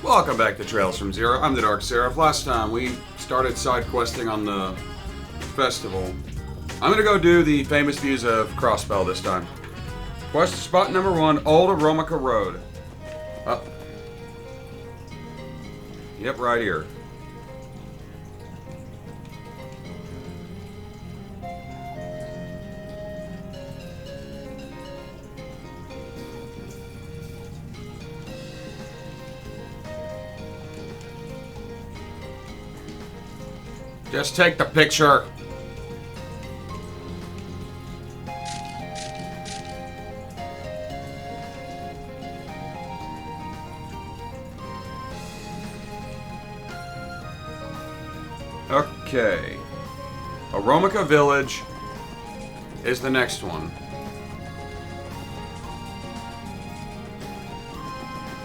Welcome back to Trails from Zero. I'm the TheDarkSeraph. Last time we started side questing on the festival. I'm gonna go do the famous views of Crossbell this time. Quest spot number 1, Old Aromica Road. Up. Yep, right here. Just take the picture. Okay. Aromica Village is the next one.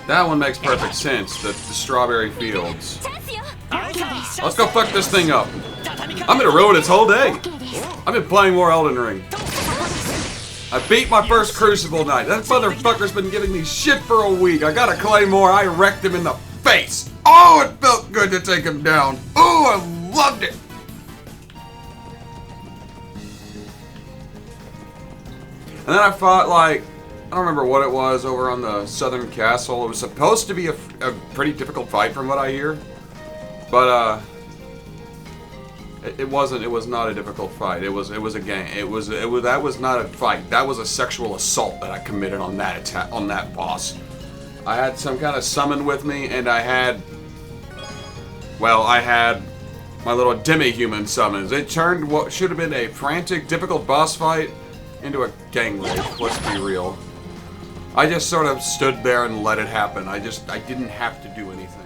That one makes perfect sense, the strawberry fields. Let's go fuck this thing up. I'm gonna ruin its whole day. I've been playing more Elden Ring. I beat my first Crucible night. That motherfucker's been giving me shit for a week. I got a Claymore, I wrecked him in the face. Oh, it felt good to take him down. Oh, I loved it. And then I fought, like, I don't remember what it was over on the southern castle. It was supposed to be a pretty difficult fight from what I hear. But, it wasn't. It was not a difficult fight. It was a game. That was not a fight. That was a sexual assault that I committed on that attack, on that boss. I had some kind of summon with me, and I had my little demi-human summons. It turned what should have been a frantic, difficult boss fight into a gang rape. Let's be real. I just sort of stood there and let it happen. I didn't have to do anything.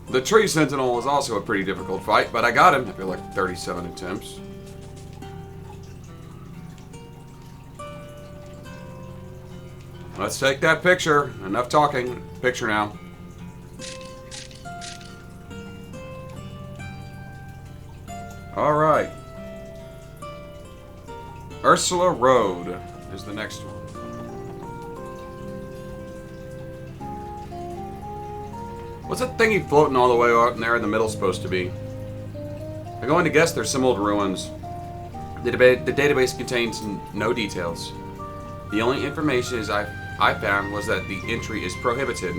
The Tree Sentinel was also a pretty difficult fight, but I got him after like 37 attempts. Let's take that picture. Enough talking. Picture now. Alright. Ursula Road is the next one. What's that thingy floating all the way out in there in the middle supposed to be? I'm going to guess there's some old ruins. The database contains no details. The only information I found was that the entry is prohibited.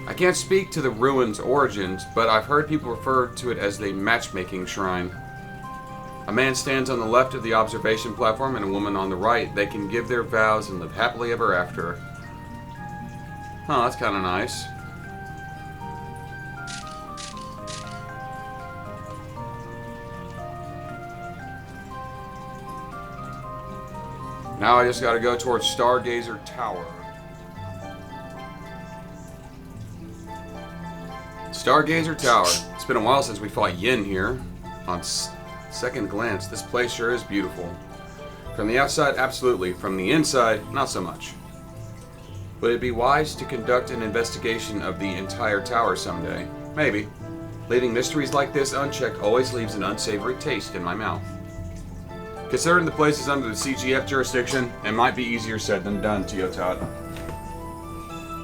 I can't speak to the ruins' origins, but I've heard people refer to it as the matchmaking shrine. A man stands on the left of the observation platform and a woman on the right. They can give their vows and live happily ever after. Huh, that's kind of nice. Now I just gotta go towards Stargazer Tower. Stargazer Tower. It's been a while since we fought Yin here. On second glance, this place sure is beautiful. From the outside, absolutely. From the inside, not so much. Would it be wise to conduct an investigation of the entire tower someday? Maybe. Leaving mysteries like this unchecked always leaves an unsavory taste in my mouth. Considering the place is under the CGF jurisdiction, it might be easier said than done, Teotot.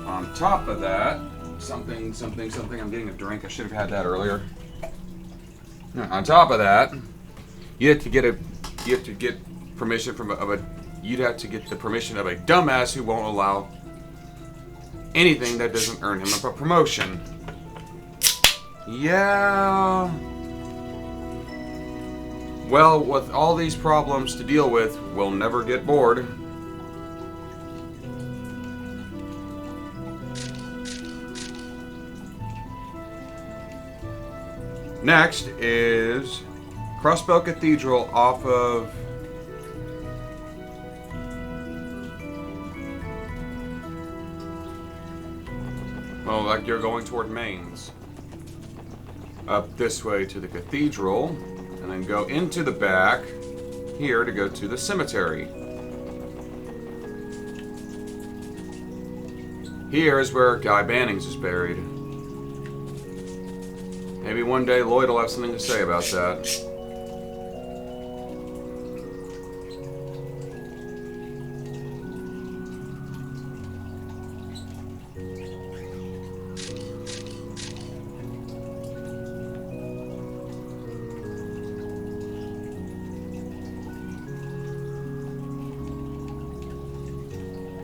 On top of that, something, I'm getting a drink, I should have had that earlier. On top of that, you'd have to get the permission of a dumbass who won't allow anything that doesn't earn him a promotion. Yeah. Well, with all these problems to deal with, we'll never get bored. Next is Crossbell Cathedral off of... well, like you're going toward Mainz. Up this way to the cathedral. And then go into the back here to go to the cemetery. Here is where Guy Bannings is buried. Maybe one day Lloyd will have something to say about that.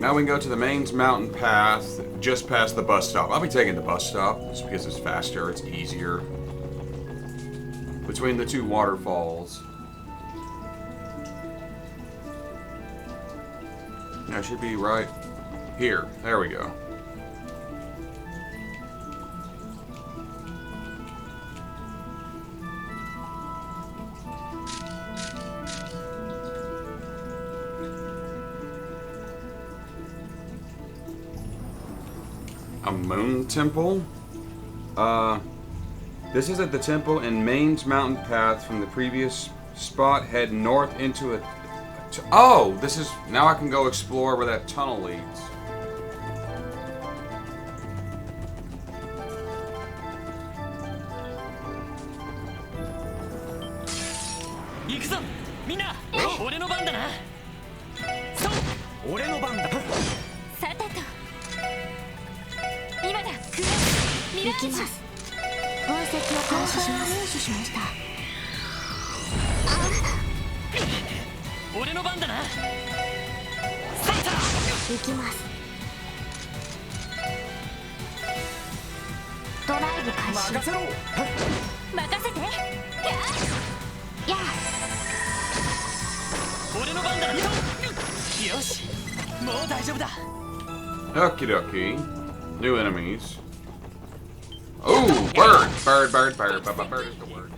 Now we can go to the Mains Mountain Path, just past the bus stop. I'll be taking the bus stop, just because it's faster, it's easier. Between the two waterfalls. I should be right here. There we go. A moon temple? This is at the temple in Mains Mountain Path. From the previous spot, head north into a... Oh! This is... Now I can go explore where that tunnel leads. Okie dokie. New enemies. Oh, bird! Bird, bird, bird, bird, bird is the word.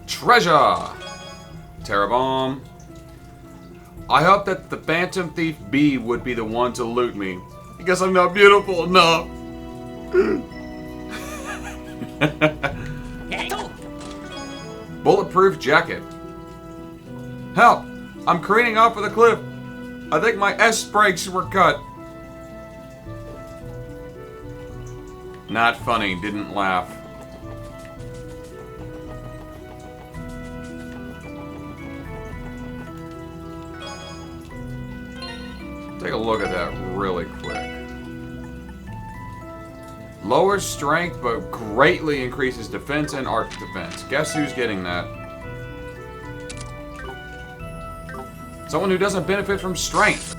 Treasure! Terrabomb. I hope that the Phantom Thief B would be the one to loot me. Because I'm not beautiful enough. Bulletproof jacket. Help! I'm careening off of the cliff. I think my S brakes were cut. Not funny, didn't laugh. Take a look at that really quick. Lowers strength, but greatly increases defense and arc defense. Guess who's getting that? Someone who doesn't benefit from strength.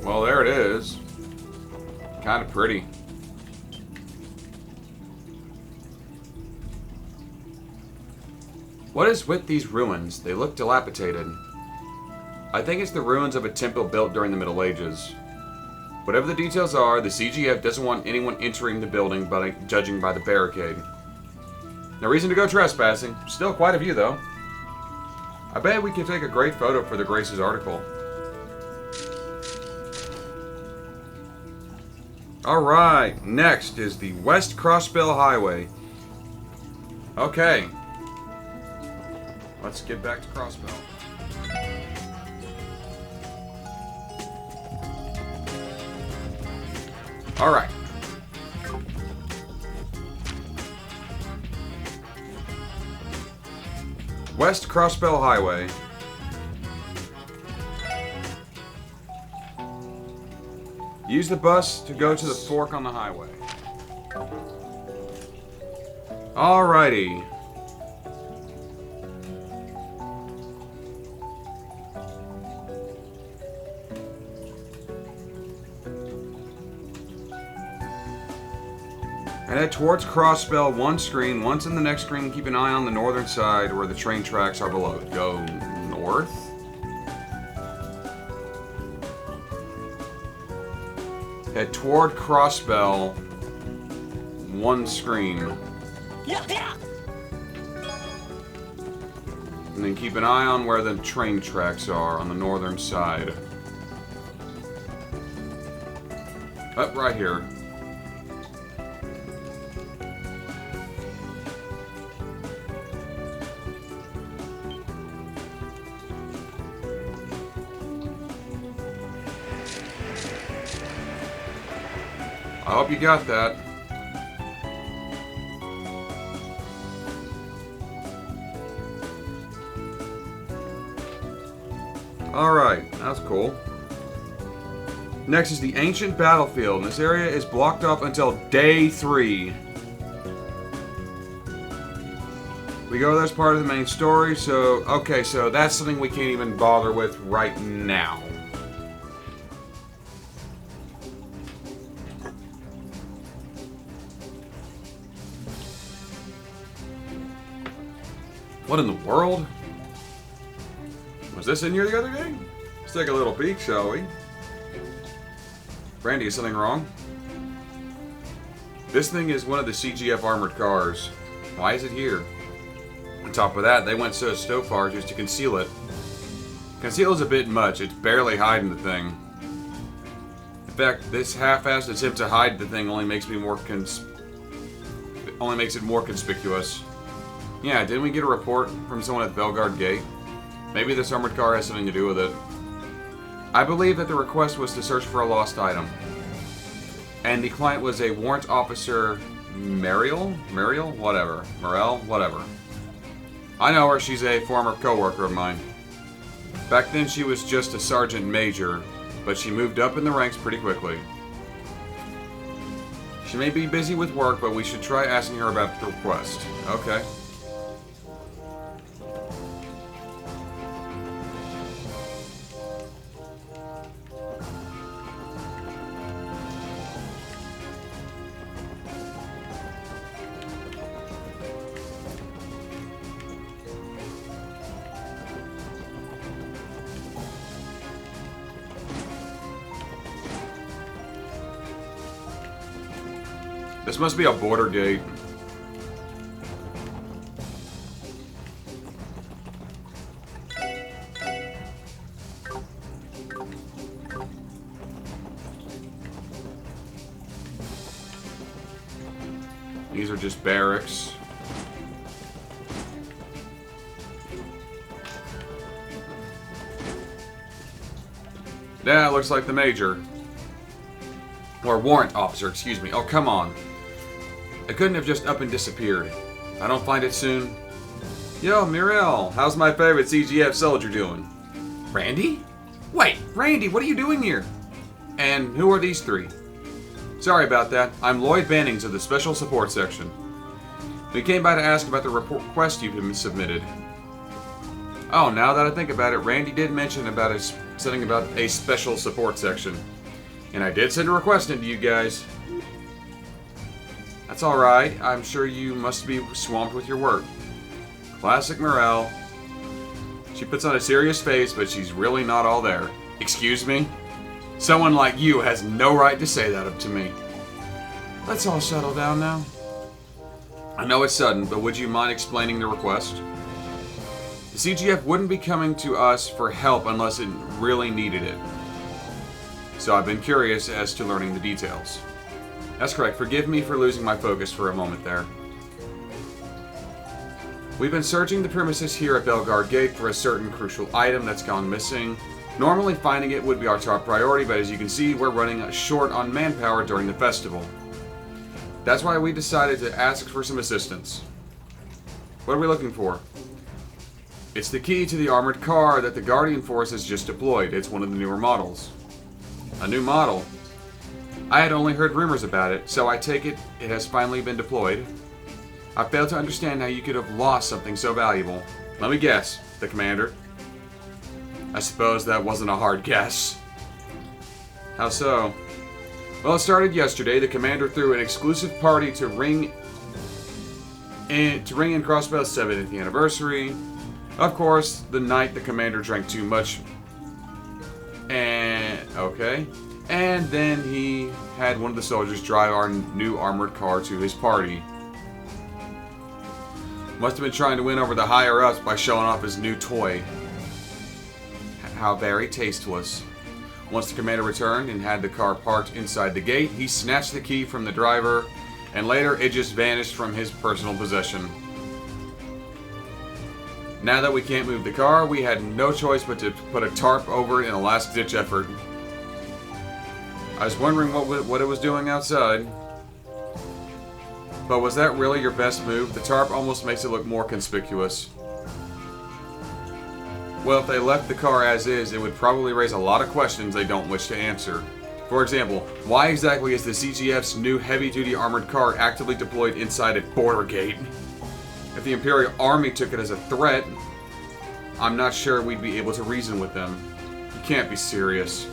Well, there it is. Kind of pretty. What is with these ruins? They look dilapidated. I think it's the ruins of a temple built during the Middle Ages. Whatever the details are, the CGF doesn't want anyone entering the building, but judging by the barricade. No reason to go trespassing. Still quite a view, though. I bet we could take a great photo for the Grace's article. Alright, next is the West Crossbell Highway. Okay. Let's get back to Crossbell. Alright. West Crossbell Highway. Use the bus to go to the fork on the highway. Alrighty. And head towards Crossbell, one screen. Once in the next screen, keep an eye on the northern side where the train tracks are below. Go north. Head toward Crossbell. One screen. And then keep an eye on where the train tracks are on the northern side. Up right here. I hope you got that. Alright, that's cool. Next is the ancient battlefield. This area is blocked up until day 3. We go there as part of the main story, so... Okay, so that's something we can't even bother with right now. What in the world? Was this in here the other day? Let's take a little peek, shall we? Brandy, is something wrong? This thing is one of the CGF armored cars. Why is it here? On top of that, they went so far just to conceal it. Conceal is a bit much. It's barely hiding the thing. In fact, this half-assed attempt to hide the thing only makes me more only makes it more conspicuous. Yeah, didn't we get a report from someone at Belgard Gate? Maybe this armored car has something to do with it. I believe that the request was to search for a lost item. And the client was a warrant officer, Mariel? Whatever. Morel? Whatever. I know her, she's a former co-worker of mine. Back then she was just a sergeant major, but she moved up in the ranks pretty quickly. She may be busy with work, but we should try asking her about the request. Okay. This must be a border gate. These are just barracks. Yeah, it looks like the major. Or warrant officer, excuse me. Oh, come on. It couldn't have just up and disappeared. I don't find it soon. Yo, Muriel, how's my favorite CGF soldier doing? Randy? Wait, Randy, what are you doing here? And who are these three? Sorry about that. I'm Lloyd Bannings of the Special Support Section. We came by to ask about the request you've submitted. Oh, now that I think about it, Randy did mention about something about a Special Support Section. And I did send a request into you guys. That's alright. I'm sure you must be swamped with your work. Classic Morel. She puts on a serious face, but she's really not all there. Excuse me? Someone like you has no right to say that to me. Let's all settle down now. I know it's sudden, but would you mind explaining the request? The CGF wouldn't be coming to us for help unless it really needed it. So I've been curious as to learning the details. That's correct. Forgive me for losing my focus for a moment there. We've been searching the premises here at Belgard Gate for a certain crucial item that's gone missing. Normally finding it would be our top priority, but as you can see, we're running short on manpower during the festival. That's why we decided to ask for some assistance. What are we looking for? It's the key to the armored car that the Guardian Force has just deployed. It's one of the newer models. A new model? I had only heard rumors about it, so I take it has finally been deployed. I fail to understand how you could have lost something so valuable. Let me guess, the commander. I suppose that wasn't a hard guess. How so? Well, it started yesterday. The commander threw an exclusive party to ring in Crossbell's 70th anniversary. Of course, the night the commander drank too much. Okay. And then he had one of the soldiers drive our new armored car to his party. Must have been trying to win over the higher-ups by showing off his new toy. How very tasteless. Once the commander returned and had the car parked inside the gate, he snatched the key from the driver, and later it just vanished from his personal possession. Now that we can't move the car, we had no choice but to put a tarp over it in a last-ditch effort. I was wondering what it was doing outside. But was that really your best move? The tarp almost makes it look more conspicuous. Well, if they left the car as is, it would probably raise a lot of questions they don't wish to answer. For example, why exactly is the CGF's new heavy-duty armored car actively deployed inside a border gate? If the Imperial Army took it as a threat, I'm not sure we'd be able to reason with them. You can't be serious.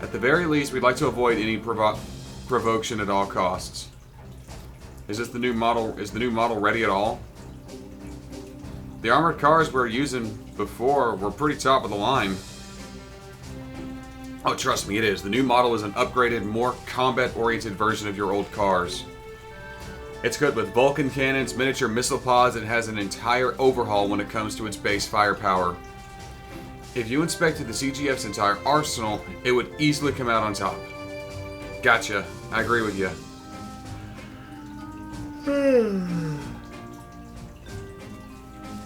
At the very least, we'd like to avoid any provocation at all costs. Is the new model ready at all? The armored cars we were using before were pretty top of the line. Oh, trust me, it is. The new model is an upgraded, more combat-oriented version of your old cars. It's good with Vulcan cannons, miniature missile pods, and has an entire overhaul when it comes to its base firepower. If you inspected the CGF's entire arsenal, it would easily come out on top. Gotcha. I agree with you.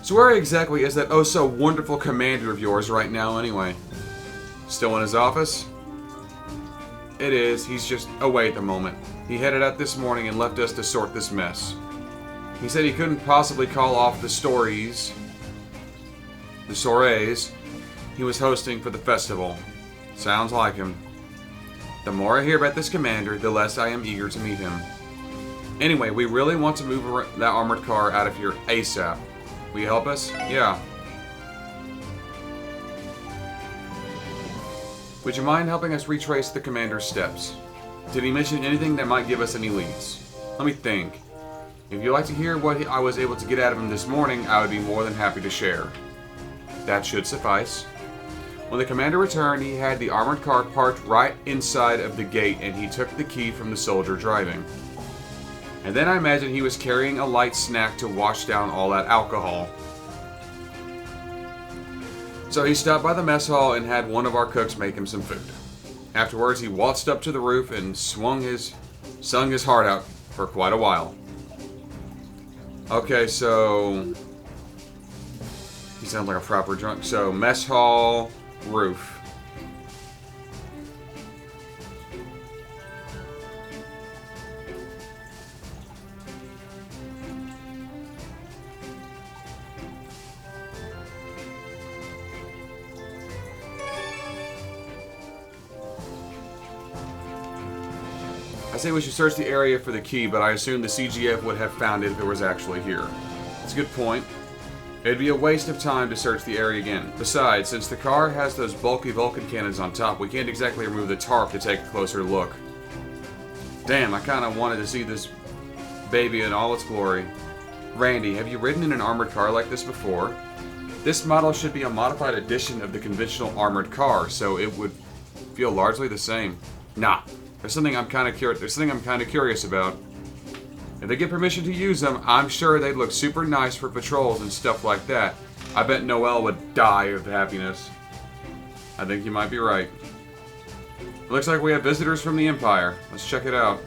So where exactly is that oh so wonderful commander of yours right now anyway? Still in his office? It is. He's just away at the moment. He headed out this morning and left us to sort this mess. He said he couldn't possibly call off the soirees he was hosting for the festival. Sounds like him. The more I hear about this commander, the less I am eager to meet him. Anyway, we really want to move that armored car out of here ASAP. Will you help us? Yeah. Would you mind helping us retrace the commander's steps? Did he mention anything that might give us any leads? Let me think. If you'd like to hear what I was able to get out of him this morning, I would be more than happy to share. That should suffice. When the commander returned, he had the armored car parked right inside of the gate, and he took the key from the soldier driving. And then I imagine he was carrying a light snack to wash down all that alcohol. So he stopped by the mess hall and had one of our cooks make him some food. Afterwards, he waltzed up to the roof and sung his heart out for quite a while. Okay, so he sounds like a proper drunk. So mess hall, roof. I say we should search the area for the key, but I assume the CGF would have found it if it was actually here. That's a good point. It'd be a waste of time to search the area again. Besides, since the car has those bulky Vulcan cannons on top, we can't exactly remove the tarp to take a closer look. Damn, I kind of wanted to see this baby in all its glory. Randy, have you ridden in an armored car like this before? This model should be a modified edition of the conventional armored car, so it would feel largely the same. Nah. There's something I'm kind of curious about. If they get permission to use them, I'm sure they'd look super nice for patrols and stuff like that. I bet Noelle would die of happiness. I think you might be right. It looks like we have visitors from the Empire. Let's check it out.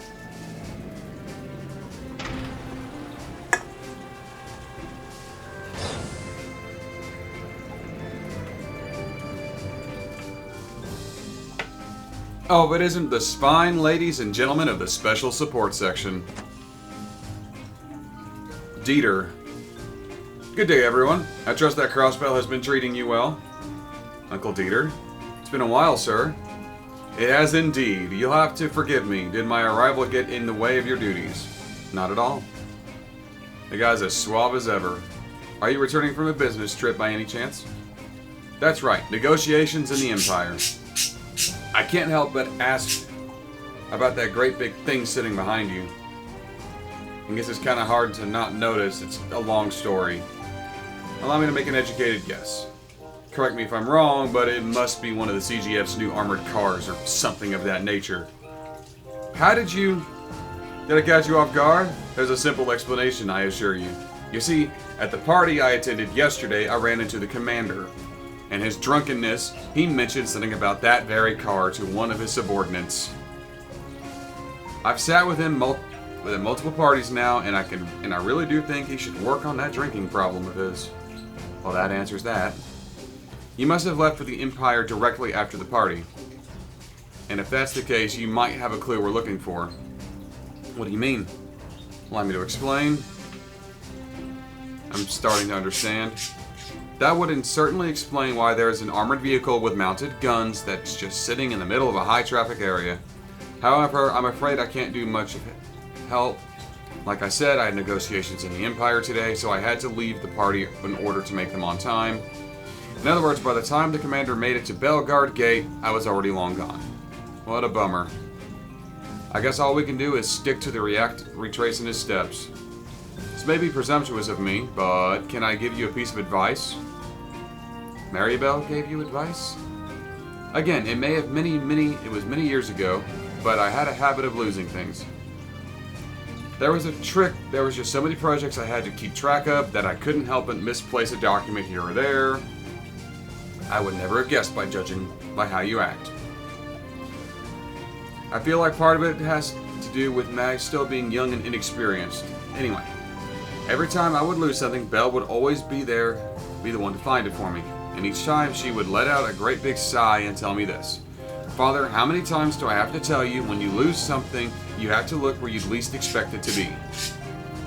Oh, but isn't the fine ladies and gentlemen of the Special Support Section. Dieter. Good day, everyone. I trust that Crossbell has been treating you well. Uncle Dieter. It's been a while, sir. It has indeed. You'll have to forgive me. Did my arrival get in the way of your duties? Not at all. The guy's as suave as ever. Are you returning from a business trip by any chance? That's right. Negotiations in the Empire. I can't help but ask about that great big thing sitting behind you. I guess it's kind of hard to not notice. It's a long story. Allow me to make an educated guess. Correct me if I'm wrong, but it must be one of the CGF's new armored cars or something of that nature. How did I catch you off guard? There's a simple explanation, I assure you. You see, at the party I attended yesterday, I ran into the commander. In his drunkenness, he mentioned something about that very car to one of his subordinates. I've sat with him at multiple parties now, and I really do think he should work on that drinking problem of his. Well, that answers that. You must have left for the Empire directly after the party. And if that's the case, you might have a clue we're looking for. What do you mean? Want me to explain? I'm starting to understand. That would certainly explain why there's an armored vehicle with mounted guns that's just sitting in the middle of a high traffic area. However, I'm afraid I can't do much help. Like I said, I had negotiations in the Empire today, so I had to leave the party in order to make them on time. In other words, by the time the commander made it to Bellegarde Gate, I was already long gone. What a bummer. I guess all we can do is stick to the retracing his steps. This may be presumptuous of me, but can I give you a piece of advice? Maribel gave you advice? Again, it was many years ago, but I had a habit of losing things. There was just so many projects I had to keep track of that I couldn't help but misplace a document here or there. I would never have guessed by judging by how you act. I feel like part of it has to do with Mag still being young and inexperienced. Anyway, every time I would lose something, Belle would always be the one to find it for me. And each time she would let out a great big sigh and tell me this. Father, how many times do I have to tell you when you lose something, you have to look where you'd least expect it to be?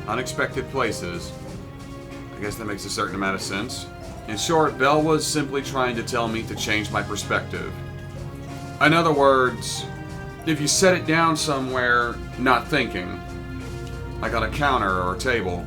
Unexpected places. I guess that makes a certain amount of sense. In short, Belle was simply trying to tell me to change my perspective. In other words, if you set it down somewhere, not thinking, like on a counter or a table.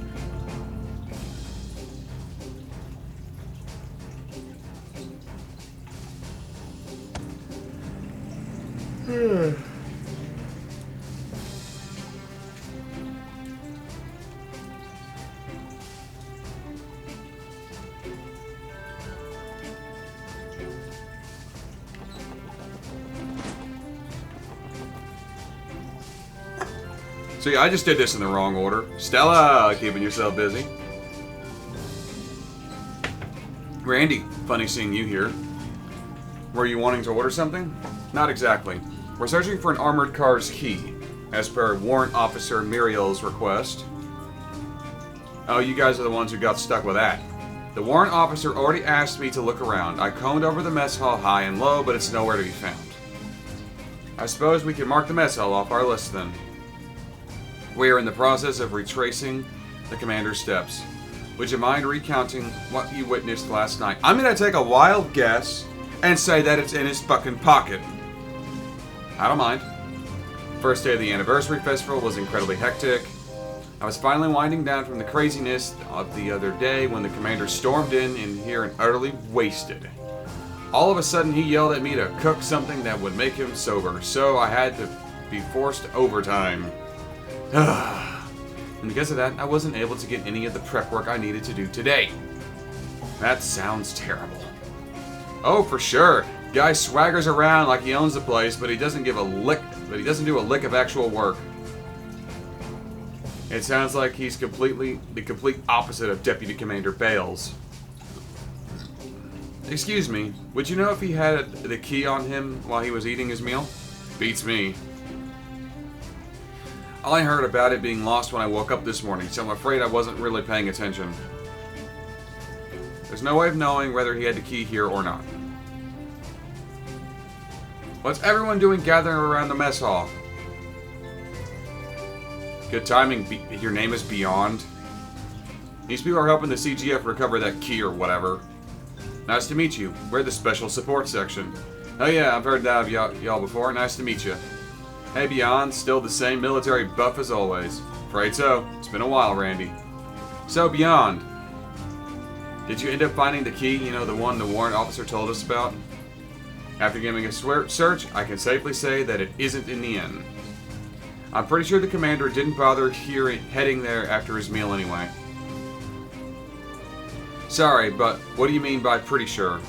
So yeah, I just did this in the wrong order. Stella, keeping yourself busy. Randy, funny seeing you here. Were you wanting to order something? Not exactly. We're searching for an armored car's key, as per Warrant Officer Muriel's request. Oh, you guys are the ones who got stuck with that. The warrant officer already asked me to look around. I combed over the mess hall high and low, but it's nowhere to be found. I suppose we can mark the mess hall off our list then. We are in the process of retracing the commander's steps. Would you mind recounting what you witnessed last night? I'm going to take a wild guess and say that it's in his fucking pocket. I don't mind. First day of the anniversary festival was incredibly hectic. I was finally winding down from the craziness of the other day when the commander stormed in here and utterly wasted. All of a sudden he yelled at me to cook something that would make him sober, so I had to be forced overtime. And because of that, I wasn't able to get any of the prep work I needed to do today. That sounds terrible. Oh, for sure. Guy swaggers around like he owns the place, but he doesn't do a lick of actual work. It sounds like he's the complete opposite of Deputy Commander Bales. Excuse me, would you know if he had the key on him while he was eating his meal? Beats me. I heard about it being lost when I woke up this morning, so I'm afraid I wasn't really paying attention. There's no way of knowing whether he had the key here or not. What's everyone doing gathering around the mess hall? Good timing, your name is Beyond. These people are helping the CGF recover that key or whatever. Nice to meet you. We're the Special Support Section. Oh yeah, I've heard that of y'all before. Nice to meet you. Hey Beyond, still the same military buff as always. Afraid so. It's been a while, Randy. So Beyond, did you end up finding the key, the one the warrant officer told us about? After giving a search, I can safely say that it isn't in the inn. I'm pretty sure the commander didn't bother heading there after his meal anyway. Sorry, but what do you mean by pretty sure?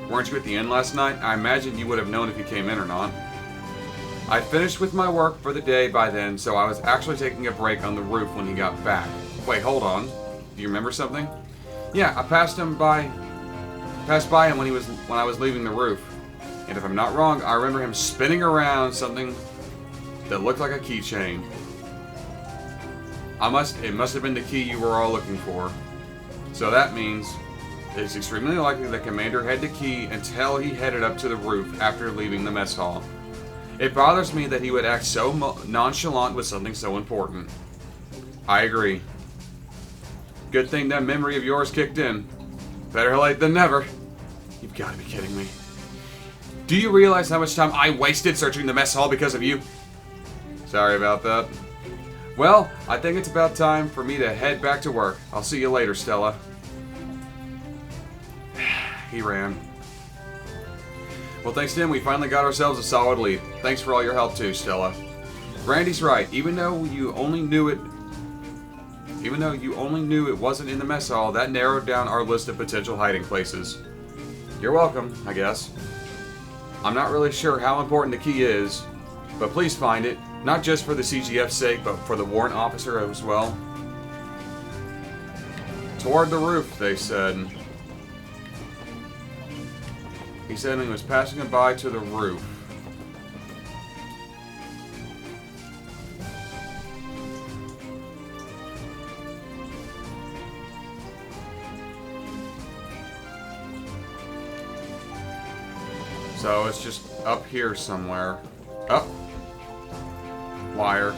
Weren't you at the inn last night? I imagine you would have known if you came in or not. I'd finished with my work for the day by then, so I was actually taking a break on the roof when he got back. Wait, hold on. Do you remember something? Yeah, I passed by him when I was leaving the roof. And if I'm not wrong, I remember him spinning around something that looked like a keychain. It must have been the key you were all looking for. So that means it's extremely likely the commander had the key until he headed up to the roof after leaving the mess hall. It bothers me that he would act so nonchalant with something so important. I agree. Good thing that memory of yours kicked in. Better late than never. You've got to be kidding me. Do you realize how much time I wasted searching the mess hall because of you? Sorry about that. Well, I think it's about time for me to head back to work. I'll see you later, Stella. He ran. Well, thanks to him, we finally got ourselves a solid lead. Thanks for all your help too, Stella. Randy's right. Even though you only knew it wasn't in the mess hall, that narrowed down our list of potential hiding places. You're welcome, I guess. I'm not really sure how important the key is, but please find it. Not just for the CGF's sake, but for the warrant officer as well. Toward the roof, they said. He said he was passing by to the roof. So it's just up here somewhere. Up. Wire.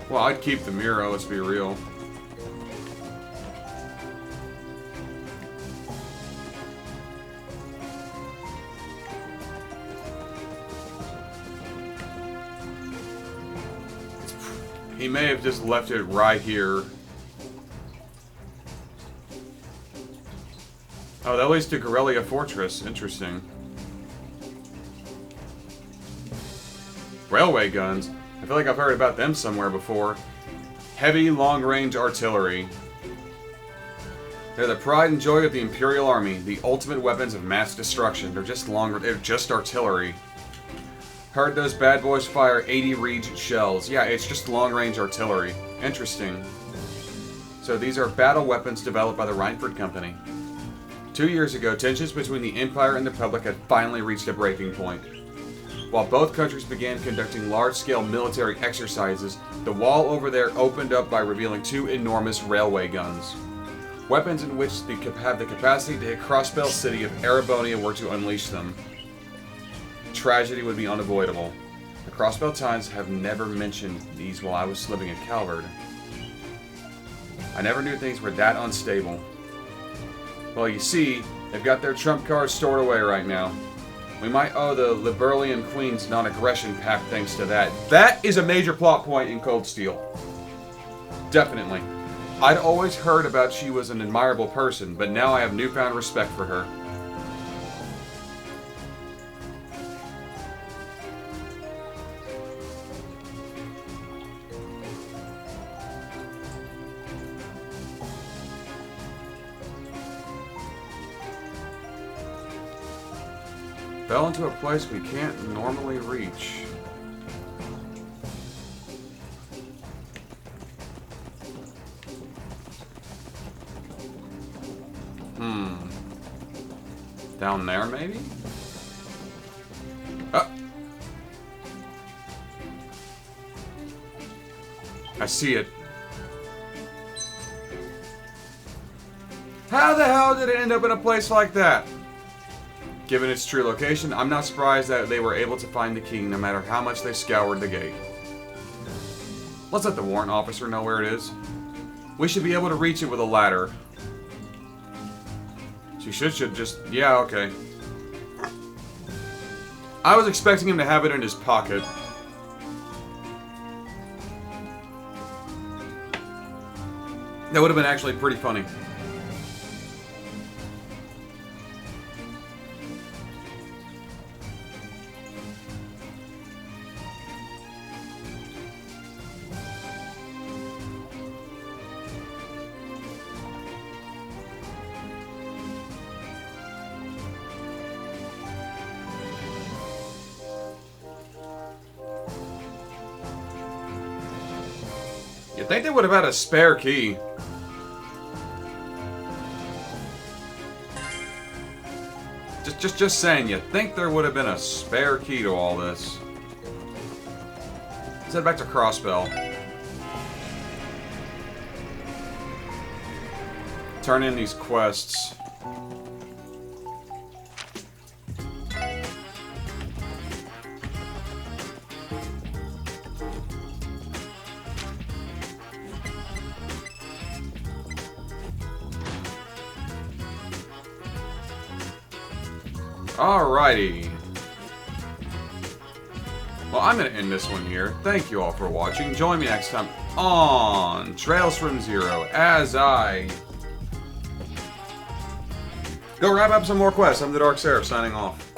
Well, I'd keep the mirror, let's be real. He may have just left it right here. Oh, that leads to Corellia Fortress. Interesting. Railway guns. I feel like I've heard about them somewhere before. Heavy, long-range artillery. They're the pride and joy of the Imperial Army, the ultimate weapons of mass destruction. They're just artillery. Heard those bad boys fire 80 Reed shells. Yeah, it's just long-range artillery. Interesting. So these are battle weapons developed by the Reinford Company. 2 years ago, tensions between the Empire and the Republic had finally reached a breaking point. While both countries began conducting large-scale military exercises, the wall over there opened up by revealing two enormous railway guns. Weapons in which have the capacity to hit Crossbell city if Erebonia were to unleash them. Tragedy would be unavoidable. The Crossbell Times have never mentioned these while I was living at Calvard. I never knew things were that unstable. Well, you see, they've got their trump cards stored away right now. We might owe the Liberalian Queen's non-aggression pact thanks to that. That is a major plot point in Cold Steel. Definitely. I'd always heard about she was an admirable person, but now I have newfound respect for her. Fell into a place we can't normally reach. Down there, maybe? I see it. How the hell did it end up in a place like that? Given its true location, I'm not surprised that they were able to find the key no matter how much they scoured the gate. Let's let the warrant officer know where it is. We should be able to reach it with a ladder. She should just... yeah, okay. I was expecting him to have it in his pocket. That would have been actually pretty funny. You'd think they would have had a spare key. Just saying, you'd think there would have been a spare key to all this. Let's head back to Crossbell. Turn in these quests. Alrighty. Well, I'm going to end this one here. Thank you all for watching. Join me next time on Trails from Zero as I go wrap up some more quests. I'm the TheDarkSeraph signing off.